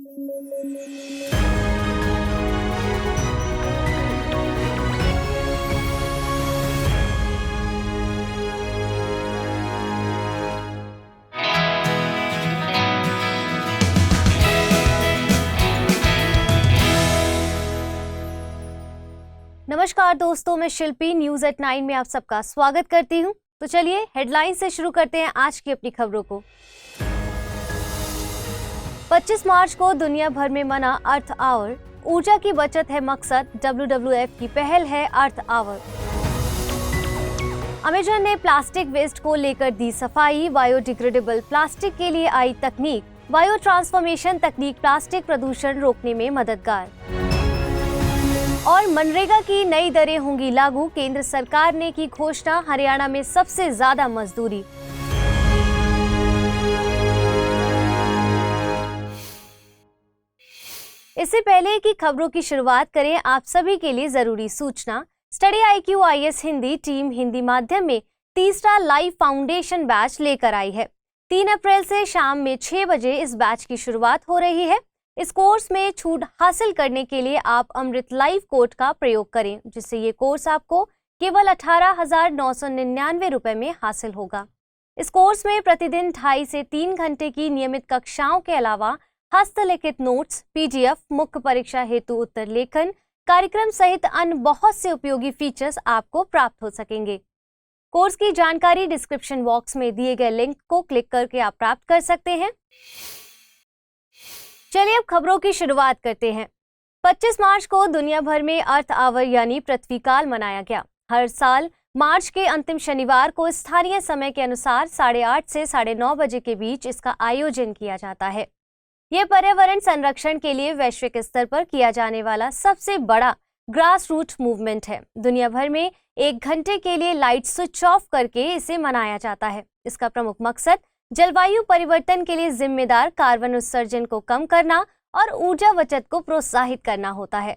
नमस्कार दोस्तों, मैं शिल्पी न्यूज एट 9 में आप सबका स्वागत करती हूं। तो चलिए हेडलाइन से शुरू करते हैं आज की अपनी खबरों को। 25 मार्च को दुनिया भर में मना अर्थ आवर। ऊर्जा की बचत है मकसद, WWF की पहल है अर्थ आवर। अमेजन ने प्लास्टिक वेस्ट को लेकर दी सफाई। बायोडिग्रेडेबल प्लास्टिक के लिए आई तकनीक। बायो ट्रांसफॉर्मेशन तकनीक प्लास्टिक प्रदूषण रोकने में मददगार। और मनरेगा की नई दरें होंगी लागू। केंद्र सरकार ने की घोषणा। हरियाणा में सबसे ज्यादा मजदूरी। इससे पहले की खबरों की शुरुआत करें, आप सभी के लिए जरूरी सूचना। Study IQ IAS Hindi team Hindi माध्यम में तीसरा लाइव फाउंडेशन बैच लेकर आई है। 3 अप्रैल से शाम में 6 बजे इस बैच की शुरुआत हो रही है। इस कोर्स में छूट हासिल करने के लिए आप अमृत लाइव कोड का प्रयोग करें, जिससे ये कोर्स आपको केवल 18,999 रुपए में हासिल होगा। इस कोर्स में प्रतिदिन 2.5 से 3 घंटे की नियमित कक्षाओं के अलावा हस्तलिखित नोट्स, PDF, मुख्य परीक्षा हेतु उत्तर लेखन, कार्यक्रम सहित अन्य बहुत से उपयोगी फीचर्स आपको प्राप्त हो सकेंगे। कोर्स की जानकारी डिस्क्रिप्शन बॉक्स में दिए गए लिंक को क्लिक करके आप प्राप्त कर सकते हैं। चलिए अब खबरों की शुरुआत करते हैं। 25 मार्च को दुनिया भर में अर्थ आवर यानी पृथ्वी काल मनाया गया। हर साल मार्च के अंतिम शनिवार को स्थानीय समय के अनुसार 8:30 से 9:30 बजे के बीच इसका आयोजन किया जाता है। यह पर्यावरण संरक्षण के लिए वैश्विक स्तर पर किया जाने वाला सबसे बड़ा ग्रास रूट मूवमेंट है। दुनिया भर में 1 घंटे के लिए लाइट स्विच ऑफ करके इसे मनाया जाता है। इसका प्रमुख मकसद जलवायु परिवर्तन के लिए जिम्मेदार कार्बन उत्सर्जन को कम करना और ऊर्जा बचत को प्रोत्साहित करना होता है।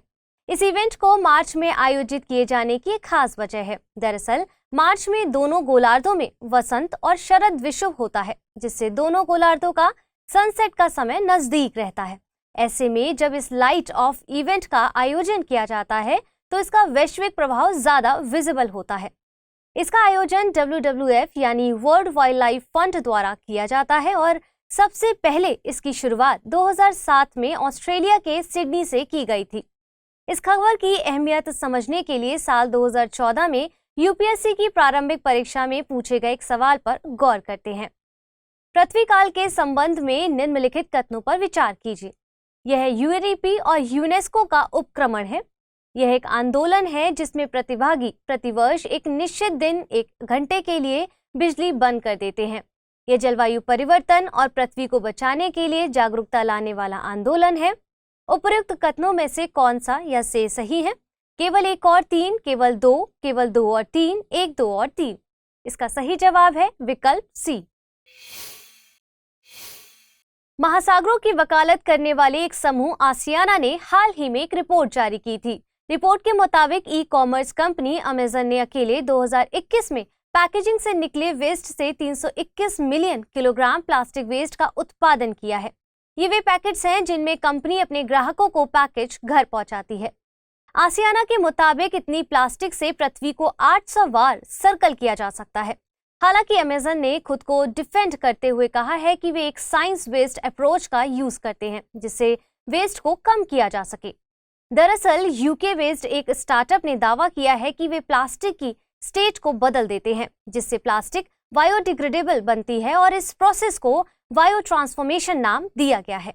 इस इवेंट को मार्च में आयोजित किए जाने की एक खास वजह है। दरअसल मार्च में दोनों गोलार्धों में वसंत और शरद विषुव होता है, जिससे दोनों गोलार्धों का सनसेट का समय नजदीक रहता है। ऐसे में जब इस लाइट ऑफ इवेंट का आयोजन किया जाता है तो इसका वैश्विक प्रभाव ज्यादा विजिबल होता है। इसका आयोजन WWF यानी वर्ल्ड वाइल्ड लाइफ फंड द्वारा किया जाता है और सबसे पहले इसकी शुरुआत 2007 में ऑस्ट्रेलिया के सिडनी से की गई थी। इस खबर की अहमियत समझने के लिए साल 2014 में UPSC की प्रारंभिक परीक्षा में पूछे गए एक सवाल पर गौर करते हैं। पृथ्वी काल के संबंध में निम्नलिखित कथनों पर विचार कीजिए। यह UNEP और यूनेस्को का उपक्रमण है। यह एक आंदोलन है जिसमें प्रतिभागी प्रतिवर्ष एक निश्चित दिन 1 घंटे के लिए बिजली बंद कर देते हैं। यह जलवायु परिवर्तन और पृथ्वी को बचाने के लिए जागरूकता लाने वाला आंदोलन है। उपर्युक्त कथनों में से कौन सा या से सही है? केवल 1 और 3, केवल 2, केवल 2 और 3, 1, 2 और 3। इसका सही जवाब है विकल्प C। महासागरों की वकालत करने वाले एक समूह आसियाना ने हाल ही में एक रिपोर्ट जारी की थी। रिपोर्ट के मुताबिक ई-कॉमर्स कंपनी अमेजन ने अकेले 2021 में पैकेजिंग से निकले वेस्ट से 321 मिलियन किलोग्राम प्लास्टिक वेस्ट का उत्पादन किया है। ये वे पैकेट्स हैं जिनमें कंपनी अपने ग्राहकों को पैकेज घर पहुंचाती है। आसियाना के मुताबिक इतनी प्लास्टिक से पृथ्वी को 800 बार सर्कल किया जा सकता है। हालांकि अमेजन ने खुद को डिफेंड करते हुए कहा है कि वे एक साइंस बेस्ड अप्रोच का यूज करते हैं जिससे वेस्ट को कम किया जा सके। दरअसल UK वेस्ट एक स्टार्टअप ने दावा किया है कि वे प्लास्टिक की स्टेट को बदल देते हैं, जिससे प्लास्टिक बायोडिग्रेडेबल बनती है और इस प्रोसेस को बायो ट्रांसफॉर्मेशन नाम दिया गया है।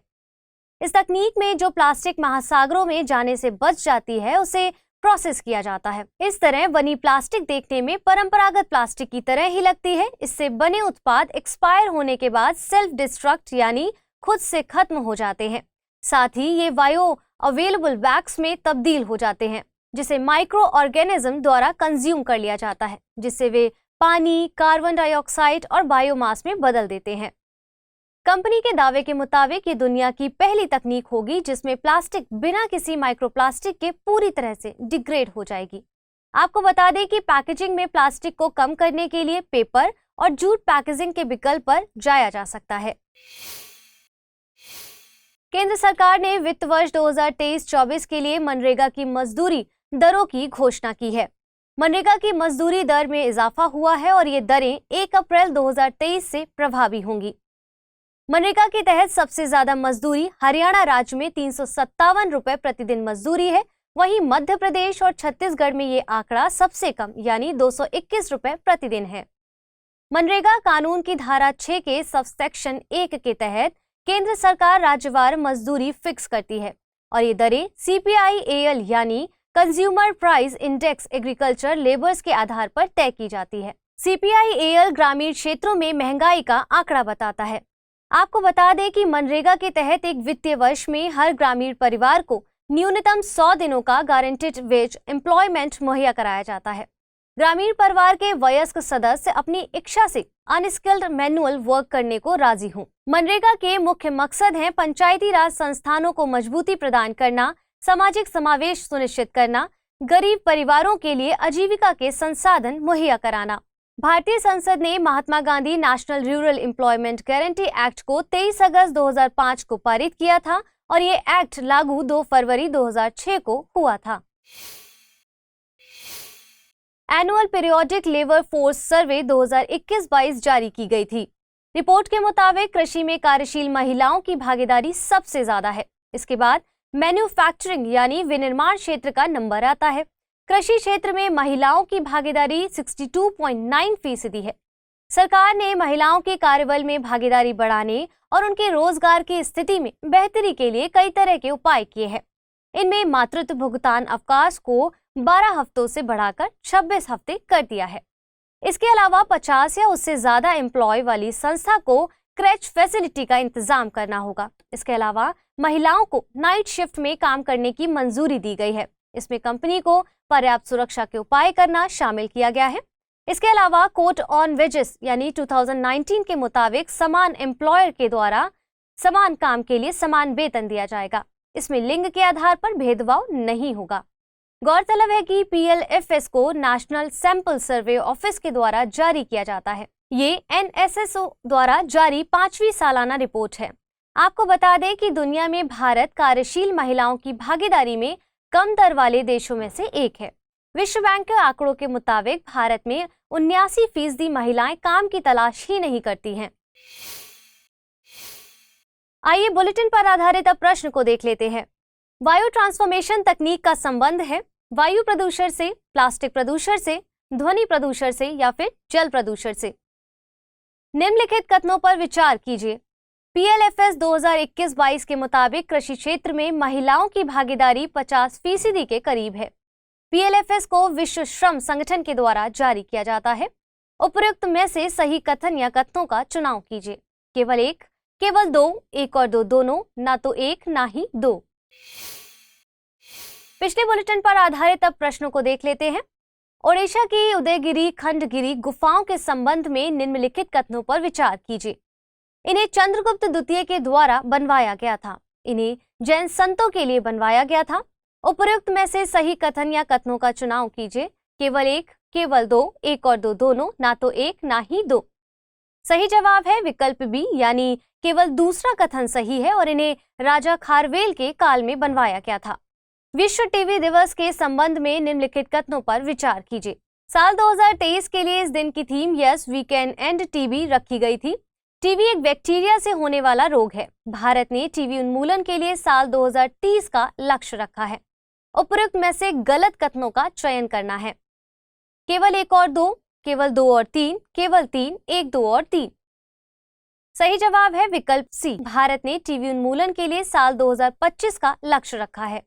इस तकनीक में जो प्लास्टिक महासागरों में जाने से बच जाती है उसे प्रोसेस किया जाता है। इस तरह बनी प्लास्टिक देखने में परंपरागत प्लास्टिक की तरह ही लगती है। इससे बने उत्पाद एक्सपायर होने के बाद सेल्फ डिस्ट्रक्ट यानी खुद से खत्म हो जाते हैं। साथ ही ये बायो अवेलेबल वैक्स में तब्दील हो जाते हैं, जिसे माइक्रो ऑर्गेनिज्म द्वारा कंज्यूम कर लिया जाता है, जिससे वे पानी, कार्बन डाइऑक्साइड और बायोमास में बदल देते हैं। कंपनी के दावे के मुताबिक ये दुनिया की पहली तकनीक होगी जिसमें प्लास्टिक बिना किसी माइक्रोप्लास्टिक के पूरी तरह से डिग्रेड हो जाएगी। आपको बता दें कि पैकेजिंग में प्लास्टिक को कम करने के लिए पेपर और जूट पैकेजिंग के विकल्प पर जाया जा सकता है। केंद्र सरकार ने वित्त वर्ष 2023-24 के लिए मनरेगा की मजदूरी दरों की घोषणा की है। मनरेगा की मजदूरी दर में इजाफा हुआ है और ये दरें 1 अप्रैल 2023 से प्रभावी होंगी। मनरेगा के तहत सबसे ज्यादा मजदूरी हरियाणा राज्य में 357 रुपए प्रतिदिन मजदूरी है। वहीं मध्य प्रदेश और छत्तीसगढ़ में ये आंकड़ा सबसे कम यानी 221 रुपए प्रतिदिन है। मनरेगा कानून की धारा 6 के सबसेक्शन 1 के तहत केंद्र सरकार राज्यवार मजदूरी फिक्स करती है और ये दरें CPI-AL यानी consumer price index agriculture labours के आधार पर तय की जाती है। CPI-AL ग्रामीण क्षेत्रों में महंगाई का आंकड़ा बताता है। आपको बता दें कि मनरेगा के तहत एक वित्तीय वर्ष में हर ग्रामीण परिवार को न्यूनतम 100 दिनों का गारंटीड वेज एम्प्लॉयमेंट मुहैया कराया जाता है। ग्रामीण परिवार के वयस्क सदस्य अपनी इच्छा से अनस्किल्ड मैनुअल वर्क करने को राजी हों। मनरेगा के मुख्य मकसद हैं पंचायती राज संस्थानों को मजबूती प्रदान करना, सामाजिक समावेश सुनिश्चित करना, गरीब परिवारों के लिए आजीविका के संसाधन मुहैया कराना। भारतीय संसद ने Mahatma Gandhi National Rural Employment Guarantee Act को 23 अगस्त 2005 को पारित किया था और ये एक्ट लागू 2 फरवरी 2006 को हुआ था। Annual periodic labour force survey 2021-22 जारी की गई थी। रिपोर्ट के मुताबिक कृषि में कार्यशील महिलाओं की भागीदारी सबसे ज्यादा है। इसके बाद मैन्युफैक्चरिंग यानी विनिर्माण क्षेत्र का नंबर आता है। कृषि क्षेत्र में महिलाओं की भागीदारी 62.9% है। सरकार ने महिलाओं के कार्यबल में भागीदारी बढ़ाने और उनके रोजगार की स्थिति में बेहतरी के लिए कई तरह के उपाय किए हैं। इनमें मातृत्व भुगतान अवकाश को 12 हफ्तों से बढ़ाकर 26 हफ्ते कर दिया है। इसके अलावा 50 या उससे ज्यादा एम्प्लॉय वाली संस्था को क्रैच फैसिलिटी का इंतजाम करना होगा। इसके अलावा महिलाओं को नाइट शिफ्ट में काम करने की मंजूरी दी गई है। इसमें कंपनी को पर्याप्त सुरक्षा के उपाय करना शामिल किया गया है। इसके अलावा कोट ऑन वेजेस यानी 2019 के मुताबिक समान एम्प्लॉयर के द्वारा समान काम के लिए समान वेतन दिया जाएगा। इसमें लिंग के आधार पर भेदभाव नहीं होगा। गौरतलब है कि PLFS को नेशनल सैंपल सर्वे ऑफिस के द्वारा जारी किया जाता है। ये NSSO द्वारा जारी 5वीं सालाना रिपोर्ट है। आपको बता दें कि दुनिया में भारत कार्यशील महिलाओं की भागीदारी में कम दर वाले देशों में से एक है। विश्व बैंक के आंकड़ों के मुताबिक भारत में 79% महिलाएं काम की तलाश ही नहीं करती हैं। आइए बुलेटिन पर आधारित अब प्रश्न को देख लेते हैं। वायु ट्रांसफॉर्मेशन तकनीक का संबंध है वायु प्रदूषण से, प्लास्टिक प्रदूषण से, ध्वनि प्रदूषण से या फिर जल प्रदूषण से। निम्नलिखित कथनों पर विचार कीजिए। PLFS 2021-22 के मुताबिक कृषि क्षेत्र में महिलाओं की भागीदारी 50% के करीब है। PLFS को विश्व श्रम संगठन के द्वारा जारी किया जाता है। उपरोक्त में से सही कथन या कथनों का चुनाव कीजिए। केवल एक, केवल दो, एक और दो दोनों, ना तो एक ना ही दो। पिछले बुलेटिन पर आधारित अब प्रश्नों को देख लेते हैं। ओडिशा की उदयगिरी खंडगिरी गुफाओं के संबंध में निम्नलिखित कथनों पर विचार कीजिए। इन्हें चंद्रगुप्त द्वितीय के द्वारा बनवाया गया था। इन्हें जैन संतों के लिए बनवाया गया था। उपरोक्त में से सही कथन या कथनों का चुनाव कीजिए। केवल एक, केवल दो, एक और दो दोनों, ना तो एक ना ही दो। सही जवाब है विकल्प बी यानी केवल दूसरा कथन सही है और इन्हें राजा खारवेल के काल में बनवाया गया था। विश्व टीबी दिवस के संबंध में निम्नलिखित कथनों पर विचार कीजिए। साल 2023 के लिए इस दिन की theme yes we can end TB रखी गई थी। टीबी एक बैक्टीरिया से होने वाला रोग है। भारत ने टीबी उन्मूलन के लिए साल 2030 का लक्ष्य रखा है। उपरोक्त में से गलत कथनों का चयन करना है। केवल एक और दो, केवल दो और तीन, केवल तीन, एक, दो और तीन। सही जवाब है विकल्प सी। भारत ने टीबी उन्मूलन के लिए साल 2025 का लक्ष्य रखा है।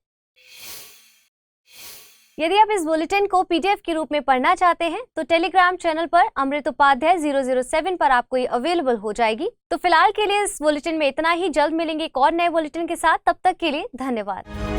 यदि आप इस बुलेटिन को PDF के रूप में पढ़ना चाहते हैं तो टेलीग्राम चैनल पर अमृत उपाध्याय 007 पर आपको ये अवेलेबल हो जाएगी। तो फिलहाल के लिए इस बुलेटिन में इतना ही। जल्द मिलेंगे एक और नए बुलेटिन के साथ। तब तक के लिए धन्यवाद।